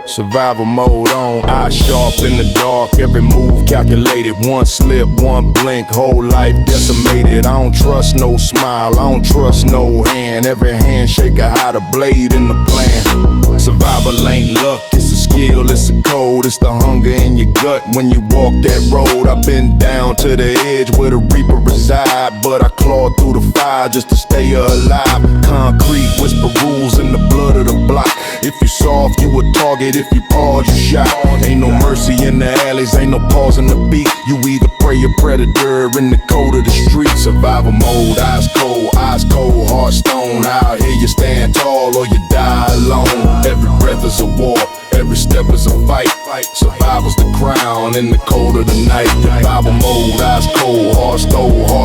Survival mode on, eyes sharp in the dark. Every move calculated, one slip, one blink, whole life decimated. I don't trust no smile, I don't trust no hand. Every handshake I hide a blade in the plan. Survival ain't luck, it's a skill, it's a code. It's the hunger in your gut when you walk that road. I've been down to the edge where the reaper reside, but I clawed through the fire just to stay alive. Concrete whisper rules in the blood of the block. If you soft, you a target. If you pause, you shot. Ain't no mercy in the alleys, ain't no pause in the beat. You either prey or predator in the cold of the street. Survival mode, eyes cold, heart stone. Out here you stand tall or you die alone. Every breath is a war, every step is a fight. Survival's the crown in the cold of the night. Survival mode, eyes cold, heart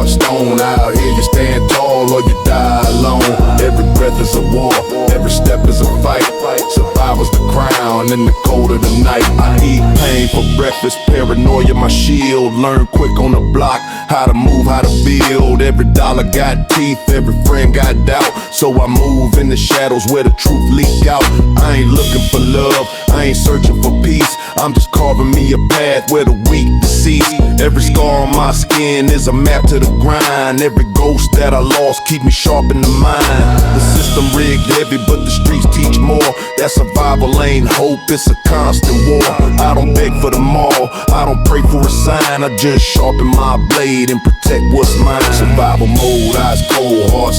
stone. Out here you stand tall or you die alone. Every breath is a war, every step is a fight. Survival's the crown in the cold of the night. I eat pain for breakfast, paranoia my shield. Learn quick on the block, how to move, how to build. Every dollar got teeth, every friend got doubt. So I move in the shadows where the truth leak out. I ain't looking for love, I ain't searching for peace. I'm just carving me a path where the weak deceased. Every scar on my skin is a map to the grind. Every ghost that I lost keep me sharp in the mind. The system rigged heavy, but the streets teach more. That survival ain't hope, it's a constant war. I don't beg for the mall, I don't pray for a sign. I just sharpen my blade and protect what's mine. Survival mode, eyes cold, heart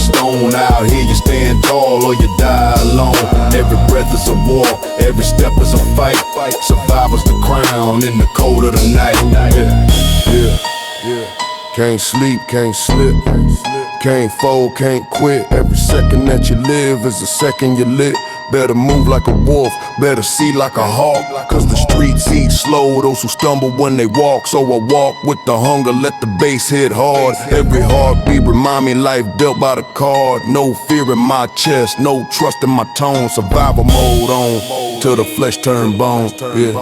stone. Out here you stand tall or you die alone. Every breath is a war, every step is a fight. Survival's the crown in the cold of the night. Yeah. Can't sleep, can't slip, can't fold, can't quit. Every second that you live is a second you lit. Better move like a wolf, better see like a hawk. Cause the streets eat slow, those who stumble when they walk. So I walk with the hunger, let the bass hit hard. Every heartbeat remind me life dealt by the card. No fear in my chest, no trust in my tone. Survival mode on, till the flesh turn bone, yeah.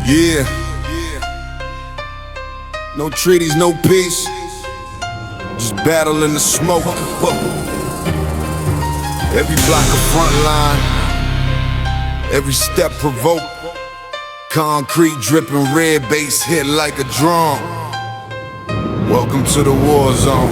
Yeah. No treaties, no peace. Just battle in the smoke. Every block a front line. Every step provoke. Concrete dripping red, bass hit like a drum. Welcome to the war zone.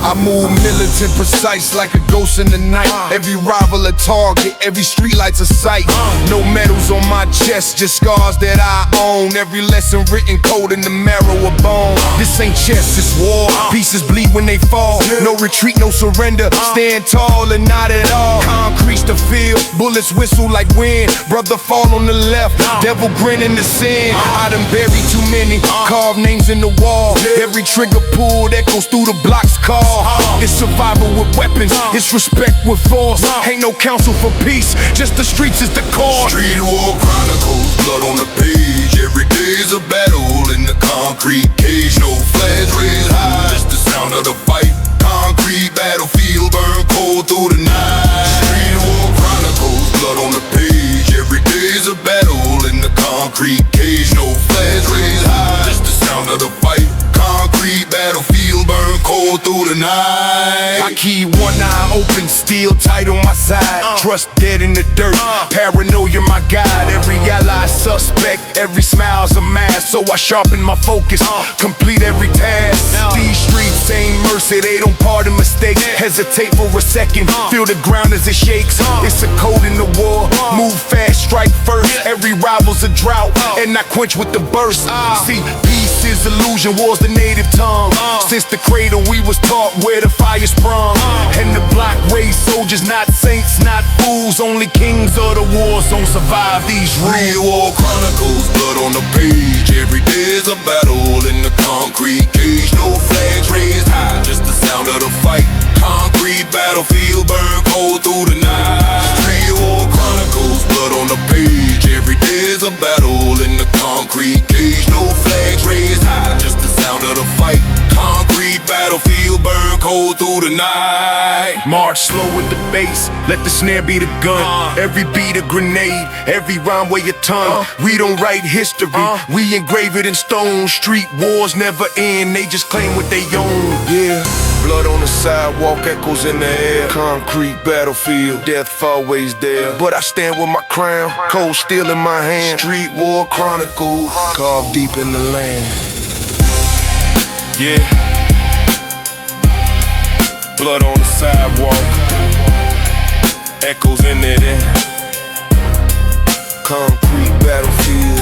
I move militant, precise like a ghost in the night. Every rival a target, every street light's a sight. No medals on my chest, just scars that I own. Every lesson written cold in the marrow of bone. This ain't chess, it's war. Pieces bleed when they fall. No retreat, no surrender. Stand tall and not at all. Concrete's the field, bullets whistle like wind. Brother fall on the left, devil grin in the sin. I done buried too many, carved names in the wall. Every trigger pulled echoes through the block's call. It's survival with weapons, it's respect with force. Ain't no council for peace, just the streets is the core. Street war chronicles, blood on the page. Every day's a battle in the concrete cage. No flags raised high, just the sound of the fight. Concrete battlefield, burn cold through the night. Street war chronicles, blood on the page. Every day's a battle in the concrete cage. No flags raised high, just the sound of the fight. Concrete battlefield, burn cold through the night. I keep one eye open, steel tight on my side. Trust dead in the dirt, paranoia my guide. Every ally suspect, every smile's a mask. So I sharpen my focus, complete every task. These streets ain't mercy, they don't pardon mistakes. Hesitate for a second, feel the ground as it shakes. It's a code in the war, move fast, strike first. Every rival's a drought, and I quench with the burst. See, peace is illusion, war's the native tongue. Since the cradle we was taught where the fire sprung. And the block raised soldiers, not saints, not fools. Only kings of the war zone survive these Real rules. war chronicles, blood on the page. Every day's a battle in the concrete cage. No flags raised high, just the sound of the fight. Concrete battlefield, burn cold through the night. Real war chronicles, blood on the page. Every day's a battle in the concrete cage. No flags raised high, just the sound of the fight. Concrete battlefield, burn cold through the night. March slow with the bass, let the snare be the gun. Every beat a grenade, every rhyme weigh a ton. We don't write history, we engrave it in stone. Street wars never end, they just claim what they own. Yeah, blood on the sidewalk, echoes in the air. Concrete battlefield, death always there. But I stand with my crown, cold steel in my hand. Street war chronicles, carved deep in the land. Yeah, blood on the sidewalk, echoes in it. Concrete battlefield,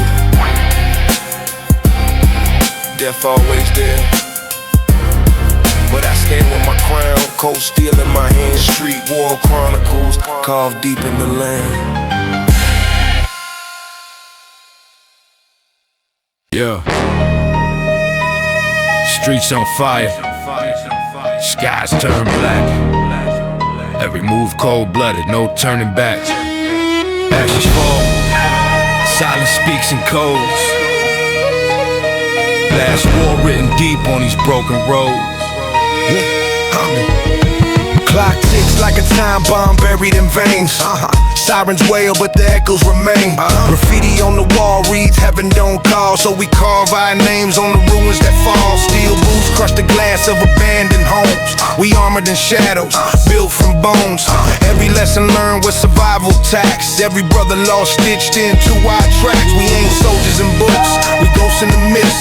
death always there. But I stand with my crown, cold steel in my hand. Street war chronicles, carved deep in the land. Yeah. Streets on fire, skies turn black. Every move cold-blooded, no turning back. Ashes fall, silence speaks in codes. Last war written deep on these broken roads. Clock ticks like a time bomb buried in veins. Sirens wail, but the echoes remain. Graffiti on the wall reads, heaven don't call. So we carve our names on the ruins that fall. Steel boots crush the glass of abandoned homes. We armored in shadows, built from bones. Every lesson learned was survival tax. Every brother lost stitched into our tracks. We ain't soldiers in boots, we ghosts in the mist.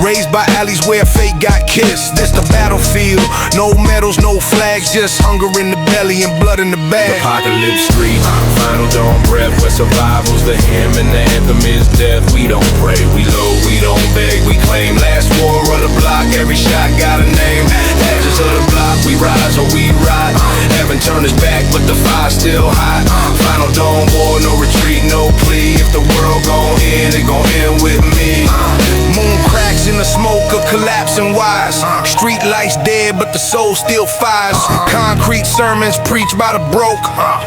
Raised by alleys where fate got kissed. This the battlefield, no medals, no flags, just hunger in the belly and blood in the bag. Apocalypse Street, final dawn breath, where survival's the hymn and the anthem is death. We don't pray, we load, we don't beg, we claim. Last war of the block, every shot got a name. Ashes of the block, we rise or we rot. Heaven turned his back, but the fire's still hot. Final dawn war, no retreat, no plea. If the world gon' end, it gon' end with me. Moon cracks in the smoke of collapsing wires. Street lights dead, but the soul still fires. Concrete sermons preached by the broke.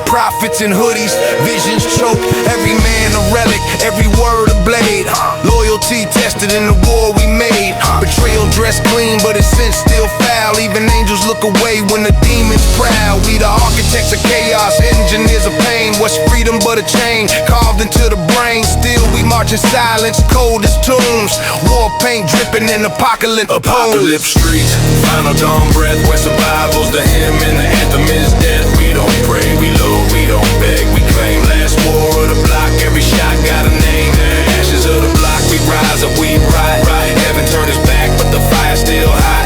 Prophets in hoodies, visions choke. Every man a relic, every word a blade. Loyalty tested in the war we made. Betrayal dressed clean, but its sense still foul. Even angels look away when the demons prowl. We the architects of chaos, engineers of pain. What's freedom but a chain carved into the brain? Still we march in silence, cold as tombs. War paint dripping in apocalypse. Apocalypse Street, final dawn breath, where survival's the hymn and the anthem is death. We don't pray, we load, we don't beg, we claim. Last war of the block, every shot got a name. Ashes of the block, we rise or we ride. Heaven turned his back, but the fire still high.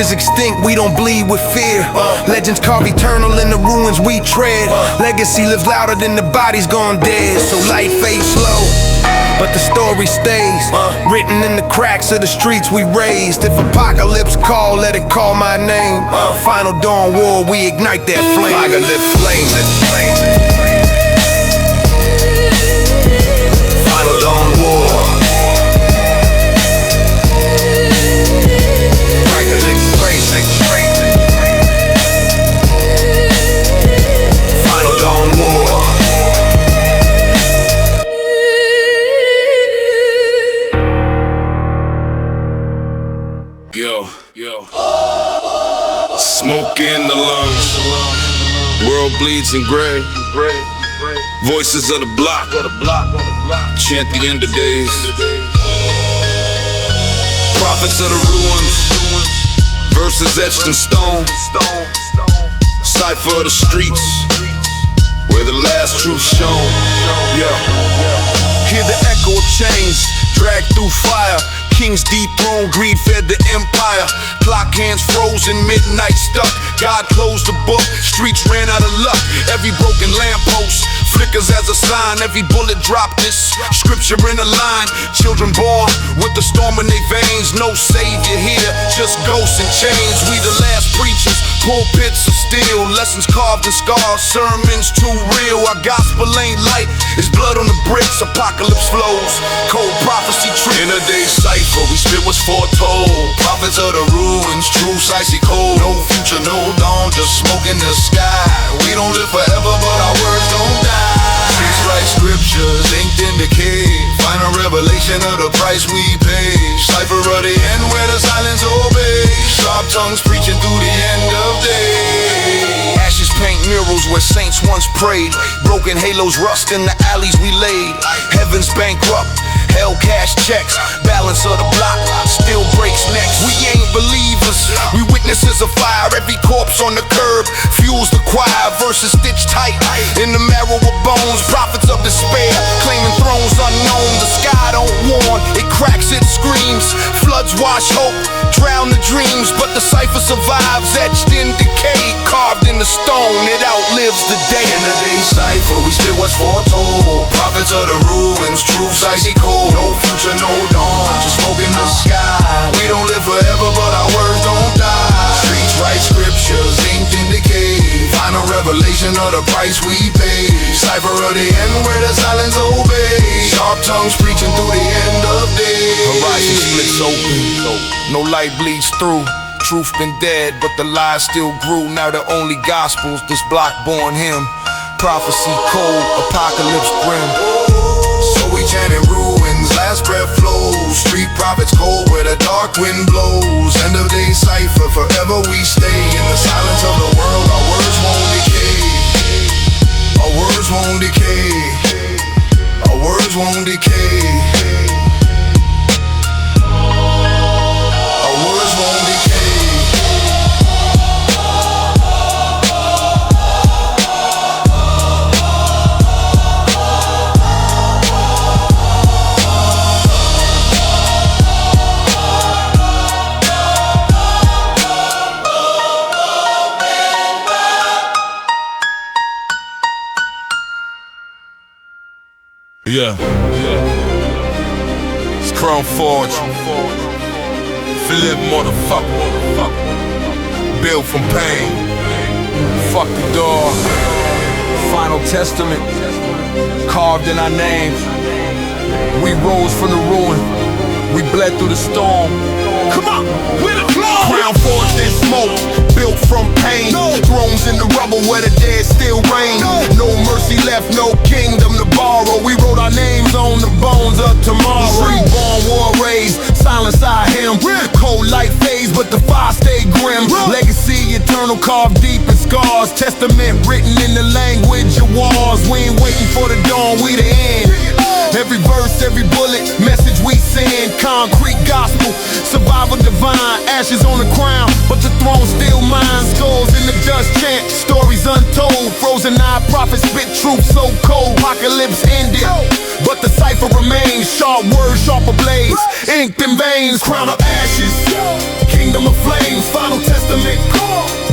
is extinct, we don't bleed with fear. Legends carve eternal in the ruins we tread. Legacy lives louder than the bodies gone dead. So life fades slow, but the story stays written in the cracks of the streets we raised. If apocalypse call, let it call my name. Final dawn war, we ignite that flame. Apocalypse flame, final dawn war. Apocalypse flame, final dawn war. Yo, smoke in the lungs, world bleeds in gray. Voices of the block, chant the end of days. Prophets of the ruins, verses etched in stone. Cipher of the streets, where the last truth shone. Hear the echo of chains, dragged through fire. Kings dethroned, greed fed the empire. Clock hands frozen, midnight stuck. God closed the book, streets ran out of luck. Every broken lamppost flickers as a sign. Every bullet dropped this scripture in a line. Children born with the storm in their veins. No savior here, just ghosts and chains. We the last preachers, pulpits of steel. Lessons carved in scars, sermons too real. Our gospel ain't light, it's blood on the bricks. Apocalypse flows, cold prophecy true. In a day cipher, we spit what's foretold. Prophets of the ruins, truths icy cold. No future, no dawn, just smoke in the sky. We don't live forever, but our words don't die. Streets write scriptures, inked in decay. Final revelation of the price we pay. Cipher of the end where the silence obeys. Sharp tongues preaching through the end of day. Ashes paint murals where saints once prayed. Broken halos rust in the alleys we laid. Heaven's bankrupt, hell cash checks. Balance of the block still breaks necks. We ain't believers, we witnesses of fire. Every corpse on the curb fuels the choir. Verses stitched tight in the marrow of bones. Prophets of despair claiming thrones unknown. The sky don't warn, it cracks, it screams. Floods wash hope, drown the dreams. But the cipher survives, etched in decay. Carved in the stone, it outlives the day. In the day cipher, we spit what's foretold. Prophets of the ruins, truths icy cold. No future, no dawn, just smoke in the sky. We don't live forever, but our words don't die. Streets write scriptures, inked in decay. Final revelation of the price we pay. Cipher of the end where the silence obeys. Sharp tongues preaching through the end of day. Horizon splits open, no light bleeds through. Truth been dead, but the lies still grew. Now the only gospels, this block born him. Prophecy cold, apocalypse grim. So we chanting ruins, last breath flows. Street prophets cold where the dark wind blows. End of day cipher, forever we stay. In the silence of the world, our words won't decay. Our words won't decay. Our words won't decay. Our words won't decay. Yeah. It's Chrome Forge. Philip motherfucker. Built from pain. Fuck the door. Final testament carved in our names. We rose from the ruin, we bled through the storm. Come on, with a flow. Crown forged in smoke, built from pain. Thrones in the rubble where the dead still reign. No mercy left, no kingdom to borrow. We wrote our names on the bones of tomorrow. Reborn, war raised, silence I him. Cold light fades, but the fire stay grim. Legacy eternal carved deep in scars. Testament written in the language of wars. We ain't waiting for the dawn, we the end. Every verse, every bullet, message we send. Concrete gospel, survival divine. Ashes on the crown, but the throne still mine. Skulls in the dust chant, stories untold. Frozen eye prophets spit truth so cold. Apocalypse ended, but the cipher remains. Sharp words, sharper blades, inked in veins. Crown of ashes, king kingdom of flames, final testament.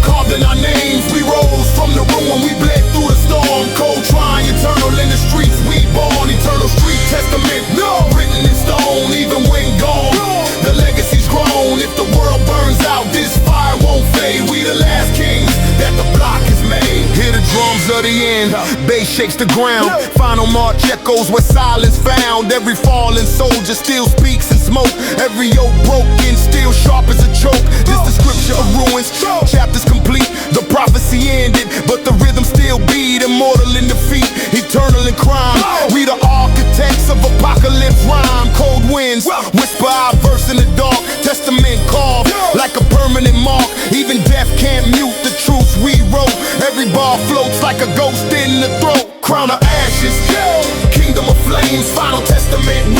Carved in our names, we rose from the ruin, we bled through the storm. Cold trying, eternal in the streets, we born. Eternal street testament, written in stone, even when gone. The legacy's grown. If the world burns out, this fire won't fade. We the last kings that the block has made. Hear the drums of the end, bass shakes the ground. Final march echoes where silence found. Every fallen soldier still speaks in smoke. Every yoke broken, still sharp as a choke. This the scripture of ruins, chapters complete. The prophecy ended, but the rhythm still beat. Immortal in defeat, eternal in crime. We the architects of apocalypse rhyme. Cold winds whisper our verse in the dark. Testament carved like a permanent mark. Even death can't mute the truths we wrote. Every bar floats like a ghost in the throat. Crown of ashes, kingdom of flames, final testament.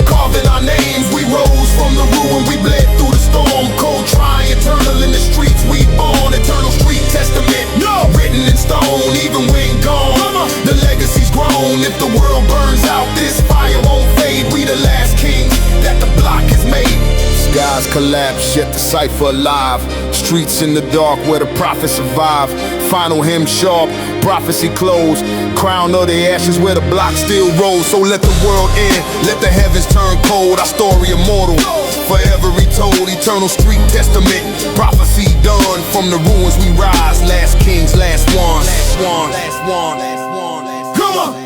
Carved in our names, we rose from the ruin, we bled through the storm. Cold trying, eternal in the streets, we born. Eternal street testament, written in stone, even when gone. The legacy's grown. If the world burns out, this fire won't fade. We the last kings that the block has made. Skies collapse, yet the cipher alive. Streets in the dark where the prophets survive. Final hymn sharp, prophecy closed. Crown of the ashes where the block still rolls. So let the world end, let the heavens turn cold. Our story immortal, forever retold. Eternal street testament, prophecy done. From the ruins we rise, last kings, last ones. Come on.